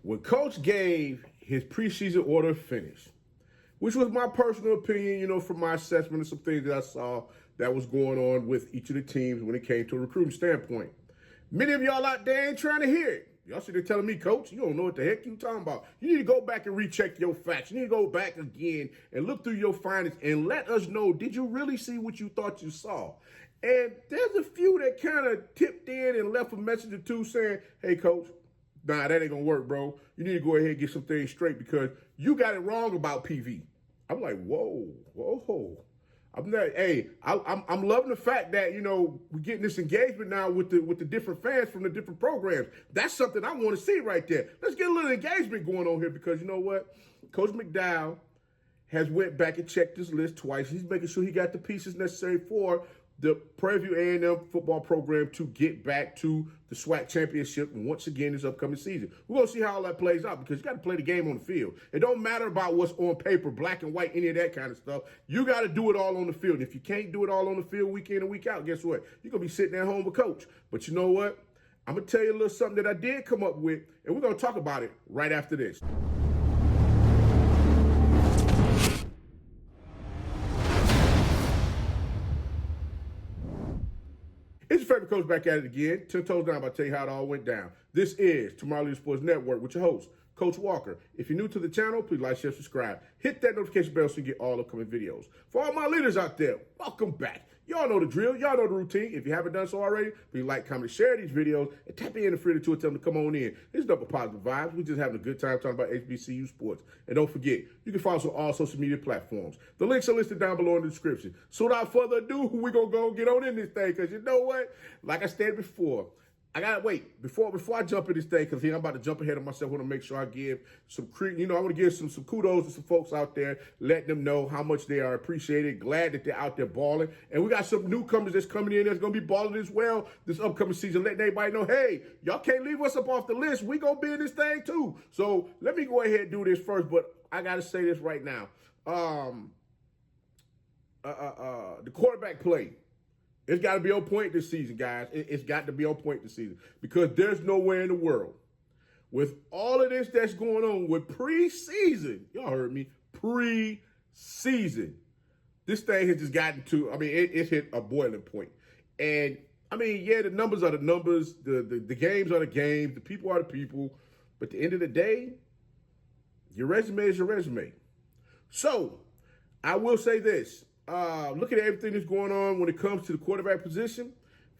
when Coach gave his preseason order finish, which was my personal opinion, from my assessment of some things that I saw that was going on with each of the teams when it came to a recruiting standpoint. Many of y'all out there ain't trying to hear it. Y'all sitting there telling me, Coach, you don't know what the heck you talking about. You need to go back and recheck your facts. You need to go back again and look through your findings and let us know, did you really see what you thought you saw? And there's a few that kind of tipped in and left a message or two saying, hey, Coach, nah, that ain't going to work, bro. You need to go ahead and get some things straight because you got it wrong about PV. I'm like, whoa. I'm loving the fact that, we're getting this engagement now with the different fans from the different programs. That's something I want to see right there. Let's get a little engagement going on here because you know what? Coach McDowell has went back and checked this list twice. He's making sure he got the pieces necessary for the Prairie View A&M football program to get back to the SWAC championship once again this upcoming season. We're going to see how all that plays out because you got to play the game on the field. It don't matter about what's on paper, black and white, any of that kind of stuff. You got to do it all on the field. If you can't do it all on the field week in and week out, guess what? You're going to be sitting at home with Coach. But you know what? I'm going to tell you a little something that I did come up with, and we're going to talk about it right after this. It's your favorite coach back at it again. 10 toes down, I'm about to tell you how it all went down. This is Tomorrow Leader Sports Network with your host, Coach Walker. If you're new to the channel, please like, share, subscribe. Hit that notification bell so you get all upcoming videos. For all my leaders out there, welcome back. Y'all know the drill. Y'all know the routine. If you haven't done so already, please like, comment, share these videos, and tap in the free to tell them to come on in. It's double positive vibes. We're just having a good time talking about HBCU sports. And don't forget, you can follow us on all social media platforms. The links are listed down below in the description. So without further ado, we're going to go and get on in this thing because you know what? Like I said before, I gotta wait before I jump in this thing because I'm about to jump ahead of myself. I want to make sure I give some I want to give some kudos to some folks out there, let them know how much they are appreciated. Glad that they're out there balling, and we got some newcomers that's coming in that's gonna be balling as well this upcoming season. Letting everybody know, hey, y'all can't leave us up off the list. We gonna be in this thing too. So let me go ahead and do this first, but I gotta say this right now. The quarterback play. It's got to be on point this season, guys. It's got to be on point this season because there's nowhere in the world with all of this that's going on with preseason. Y'all heard me. Preseason. This thing has just gotten to, it's hit a boiling point. And, the numbers are the numbers. The games are the games. The people are the people. But at the end of the day, your resume is your resume. So, I will say this. Looking at everything that's going on when it comes to the quarterback position,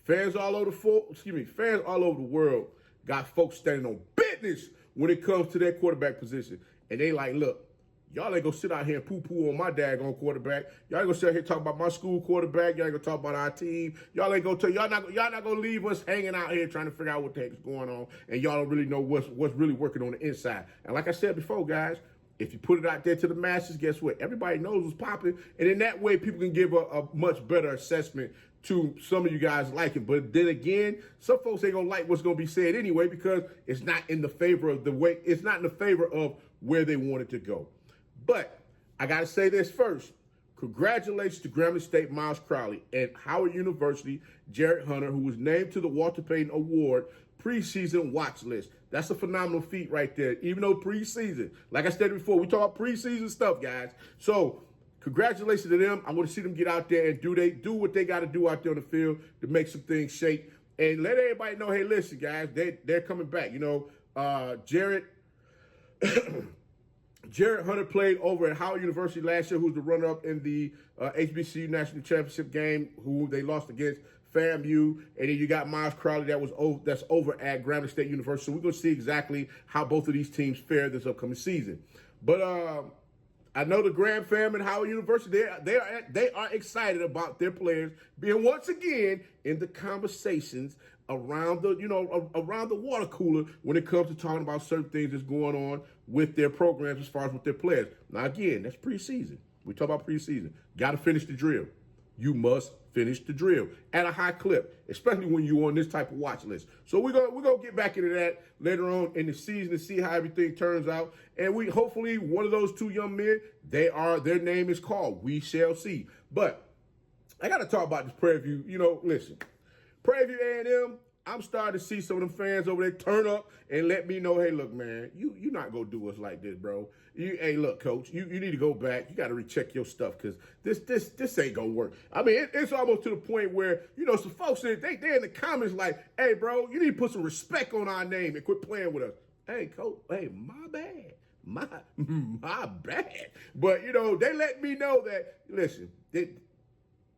fans all over the world got folks standing on business when it comes to that quarterback position. And they like, look, y'all ain't gonna sit out here and poo-poo on my daggone quarterback. Y'all ain't gonna sit out here and talk about my school quarterback. Y'all ain't gonna talk about our team. Y'all not gonna leave us hanging out here trying to figure out what the heck is going on. And y'all don't really know what's really working on the inside. And like I said before, guys, if you put it out there to the masses, guess what? Everybody knows what's popping. And in that way, people can give a much better assessment to some of you guys like it. But then again, some folks ain't gonna like what's gonna be said anyway because it's not in the favor of where they want it to go. But I gotta say this first. Congratulations to Grambling State Miles Crowley and Howard University Jared Hunter, who was named to the Walter Payton Award preseason watch list. That's a phenomenal feat right there, even though preseason. Like I said before, we talk about preseason stuff, guys. So congratulations to them. I want to see them get out there and do what they got to do out there on the field to make some things shake. And let everybody know, hey, listen, guys, they're coming back. Jared Hunter played over at Howard University last year, who's the runner-up in the HBCU National Championship game, who they lost against FAMU. And then you got Miles Crowley that's over at Grambling State University. So we're going to see exactly how both of these teams fare this upcoming season. But I know the Graham fam and Howard University, they are excited about their players being once again in the conversations around the water cooler when it comes to talking about certain things that's going on with their programs as far as with their players. Now, again, that's preseason. We talk about preseason. Got to finish the drill. You must finish the drill at a high clip, especially when you're on this type of watch list. So we're gonna get back into that later on in the season to see how everything turns out. And we hopefully one of those two young men, their name is called. We shall see. But I got to talk about this Prairie View. Listen, Prairie View A&M, I'm starting to see some of them fans over there turn up and let me know, hey, look, man, you're not going to do us like this, bro. Hey, look, coach, you need to go back. You got to recheck your stuff because this ain't going to work. I mean, it's almost to the point where, some folks, they're in the comments like, hey, bro, you need to put some respect on our name and quit playing with us. Hey, coach, hey, my bad. My bad. But, they let me know that, listen,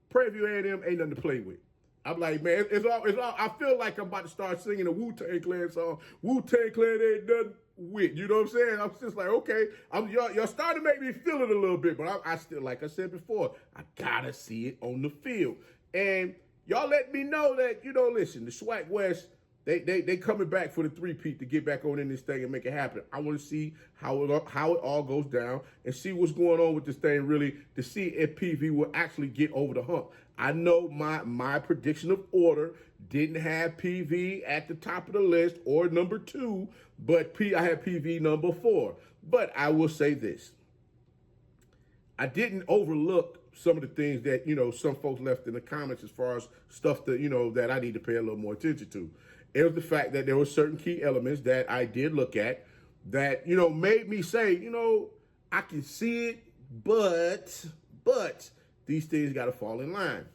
Prairie View A&M ain't nothing to play with. I'm like, man, it's all. I feel like I'm about to start singing a Wu-Tang Clan song. Wu-Tang Clan ain't nothing with. You know what I'm saying? I'm just like, okay, y'all starting to make me feel it a little bit, but I still, like I said before, I gotta see it on the field. And y'all let me know that, listen, the SWAC West, they coming back for the three-peat to get back on in this thing and make it happen. I want to see how it all goes down and see what's going on with this thing really to see if PV will actually get over the hump. I know my prediction of order didn't have PV at the top of the list or number 2, but I had PV number 4. But I will say this. I didn't overlook some of the things that, some folks left in the comments as far as stuff that, that I need to pay a little more attention to. It was the fact that there were certain key elements that I did look at that, made me say, I can see it, but these things got to fall in line.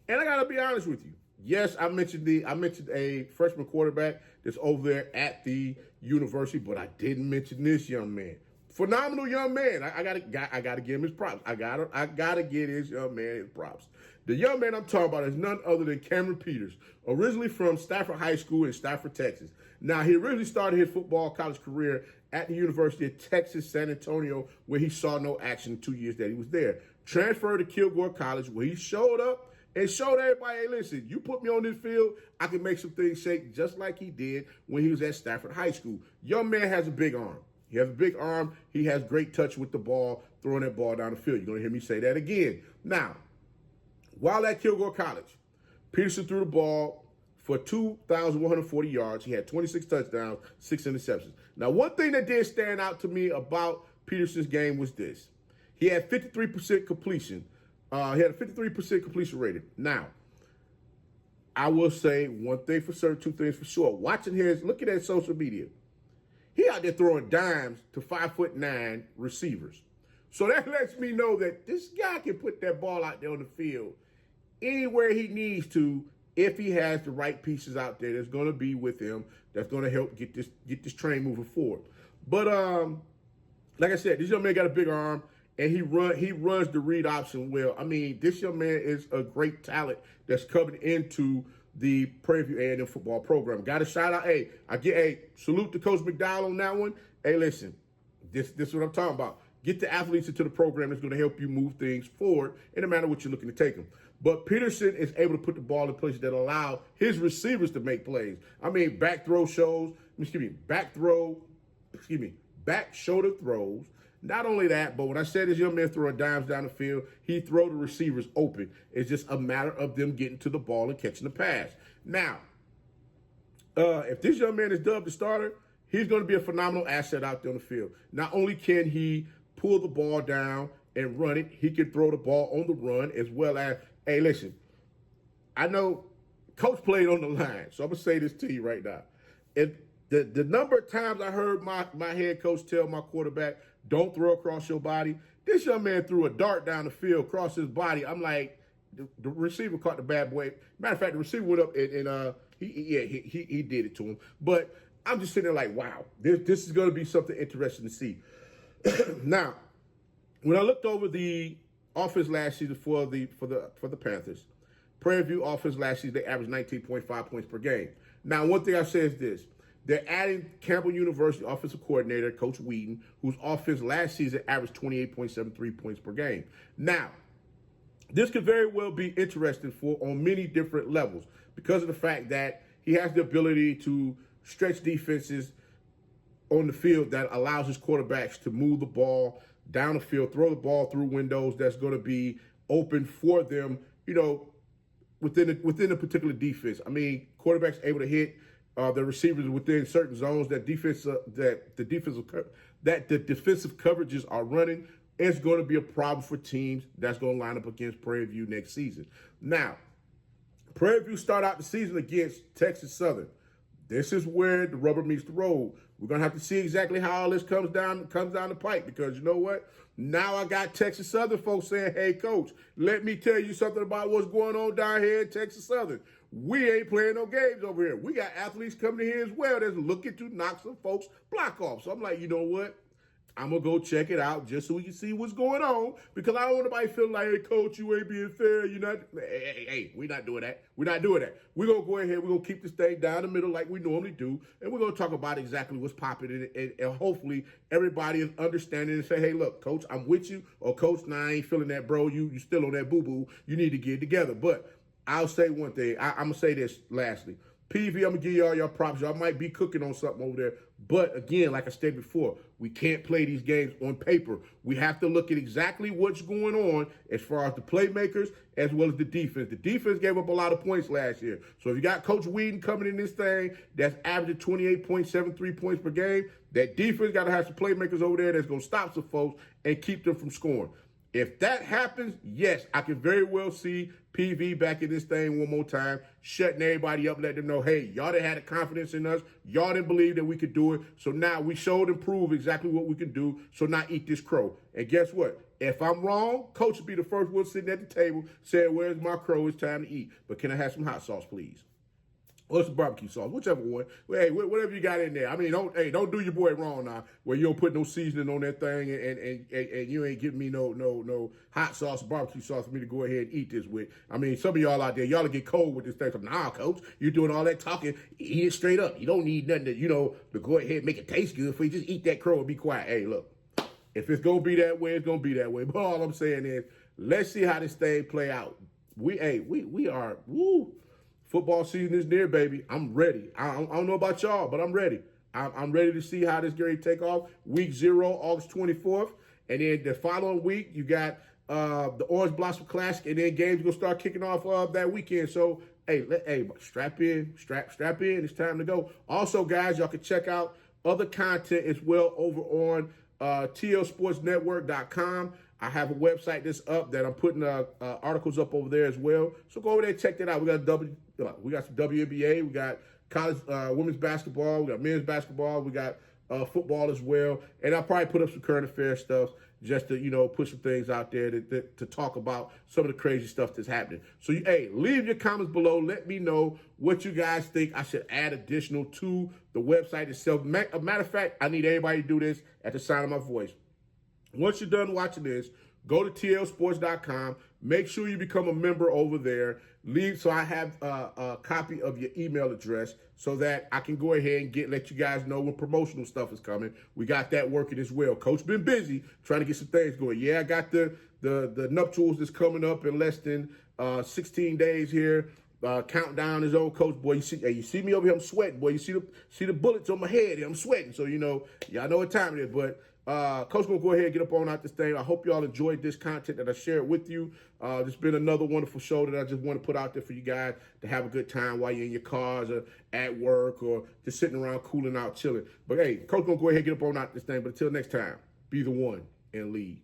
And I got to be honest with you. Yes, I mentioned a freshman quarterback that's over there at the university, but I didn't mention this young man. Phenomenal young man. I gotta give him his props. I gotta give his young man his props. The young man I'm talking about is none other than Cameron Peters, originally from Stafford High School in Stafford, Texas. Now, he originally started his football college career at the University of Texas, San Antonio, where he saw no action in 2 years that he was there. Transferred to Kilgore College, where he showed up and showed everybody, hey, listen, you put me on this field, I can make some things shake just like he did when he was at Stafford High School. Young man has a big arm. He has a big arm. He has great touch with the ball, throwing that ball down the field. You're going to hear me say that again. Now, while at Kilgore College, Peterson threw the ball for 2,140 yards. He had 26 touchdowns, 6 interceptions. Now, one thing that did stand out to me about Peterson's game was this. He had 53% completion. He had a 53% completion rating. Now, I will say one thing for certain, two things for sure. Watching his, looking at social media, he out there throwing dimes to 5'9" receivers. So that lets me know that this guy can put that ball out there on the field anywhere he needs to if he has the right pieces out there that's going to be with him, that's going to help get this train moving forward. But like I said, this young man got a big arm, and he runs the read option well. I mean, this young man is a great talent that's coming into the Prairie View A&M football program. Got a shout out. Salute to Coach McDowell on that one. Hey, listen, this is what I'm talking about. Get the athletes into the program that's going to help you move things forward in no matter what you're looking to take them. But Peterson is able to put the ball in places that allow his receivers to make plays. I mean, back shoulder throws. Not only that, but when I said this young man throwing dimes down the field, he throw the receivers open. It's just a matter of them getting to the ball and catching the pass. Now, if this young man is dubbed the starter, he's going to be a phenomenal asset out there on the field. Not only can he pull the ball down and run it, he can throw the ball on the run as well as, hey, listen, I know Coach played on the line, so I'm going to say this to you right now. If the number of times I heard my head coach tell my quarterback, don't throw across your body, this young man threw a dart down the field across his body. I'm like, the receiver caught the bad boy. Matter of fact, the receiver went up and he did it to him. But I'm just sitting there like, wow, this is going to be something interesting to see. Now, when I looked over the offense last season for the Panthers, Prairie View offense last season, they averaged 19.5 points per game. Now, one thing I say is this. They're adding Campbell University offensive coordinator, Coach Wheaton, whose offense last season averaged 28.73 points per game. Now, this could very well be interesting on many different levels because of the fact that he has the ability to stretch defenses on the field that allows his quarterbacks to move the ball down the field, throw the ball through windows that's going to be open for them, within a particular defense. I mean, quarterbacks able to hit the receivers within certain zones that the defensive coverages are running. It's going to be a problem for teams that's going to line up against Prairie View next season. Now, Prairie View start out the season against Texas Southern. This is where the rubber meets the road. We're gonna have to see exactly how all this comes down the pipe, because you know what? Now I got Texas Southern folks saying, "Hey, coach, let me tell you something about what's going on down here in Texas Southern. We ain't playing no games over here. We got athletes coming in here as well that's looking to knock some folks' block off." So I'm like, you know what? I'm going to go check it out just so we can see what's going on, because I don't want nobody feeling like, "Hey, coach, you ain't being fair. You're not." Hey, we're not doing that. We're not doing that. We're going to go ahead. We're going to keep this thing down the middle like we normally do, and we're going to talk about exactly what's popping, and hopefully everybody is understanding and say, "Hey, look, coach, I'm with you," or, "Coach, nah, I ain't feeling that, bro. You still on that boo-boo. You need to get it together." But I'll say one thing. I'm going to say this lastly. PV, I'm going to give y'all your props. Y'all might be cooking on something over there. But again, like I said before, we can't play these games on paper. We have to look at exactly what's going on as far as the playmakers as well as the defense. The defense gave up a lot of points last year. So if you got Coach Whedon coming in this thing that's averaging 28.73 points per game, that defense got to have some playmakers over there that's going to stop some folks and keep them from scoring. If that happens, yes, I can very well see PV back in this thing one more time, shutting everybody up, letting them know, "Hey, y'all didn't have the confidence in us. Y'all didn't believe that we could do it. So now we showed and proved exactly what we can do. So now eat this crow." And guess what? If I'm wrong, coach will be the first one sitting at the table saying, "Where's my crow? It's time to eat. But can I have some hot sauce, please?" Or some barbecue sauce, whichever one. Well, hey, whatever you got in there. I mean, don't do your boy wrong now, where you don't put no seasoning on that thing, and you ain't giving me no hot sauce, barbecue sauce for me to go ahead and eat this with. I mean, some of y'all out there, y'all will get cold with this thing. So, "Nah, coach, you're doing all that talking. Eat it straight up. You don't need nothing to go ahead and make it taste good for you. Just eat that crow and be quiet." Hey, look, if it's gonna be that way, it's gonna be that way. But all I'm saying is, let's see how this thing play out. We are woo. Football season is near, baby. I'm ready. I don't know about y'all, but I'm ready. I'm ready to see how this game take off. Week 0, August 24th. And then the following week, you got the Orange Blossom Classic, and then games going to start kicking off that weekend. So, hey, strap in. It's time to go. Also, guys, y'all can check out other content as well over on TLSportsNetwork.com. I have a website that's up that I'm putting articles up over there as well. So go over there and check that out. We got some WNBA, we got college women's basketball, we got men's basketball, we got football as well. And I'll probably put up some current affairs stuff just to, put some things out there to talk about some of the crazy stuff that's happening. So, leave your comments below. Let me know what you guys think I should add additional to the website itself. Matter of fact, I need everybody to do this at the sound of my voice. Once you're done watching this, go to tlsports.com. Make sure you become a member over there. So I have a copy of your email address so that I can go ahead and let you guys know when promotional stuff is coming. We got that working as well. Coach been busy trying to get some things going. Yeah, I got the nuptials that's coming up in less than 16 days here. Countdown is old, coach. Boy, you see me over here, I'm sweating. Boy, you see the bullets on my head here, I'm sweating. So, y'all know what time it is. But Coach gonna go ahead and get up on out this thing. I hope y'all enjoyed this content that I shared with you. It's been another wonderful show that I just want to put out there for you guys to have a good time while you're in your cars or at work or just sitting around cooling out, chilling. But hey, Coach gonna go ahead and get up on out this thing. But until next time, be the one and lead.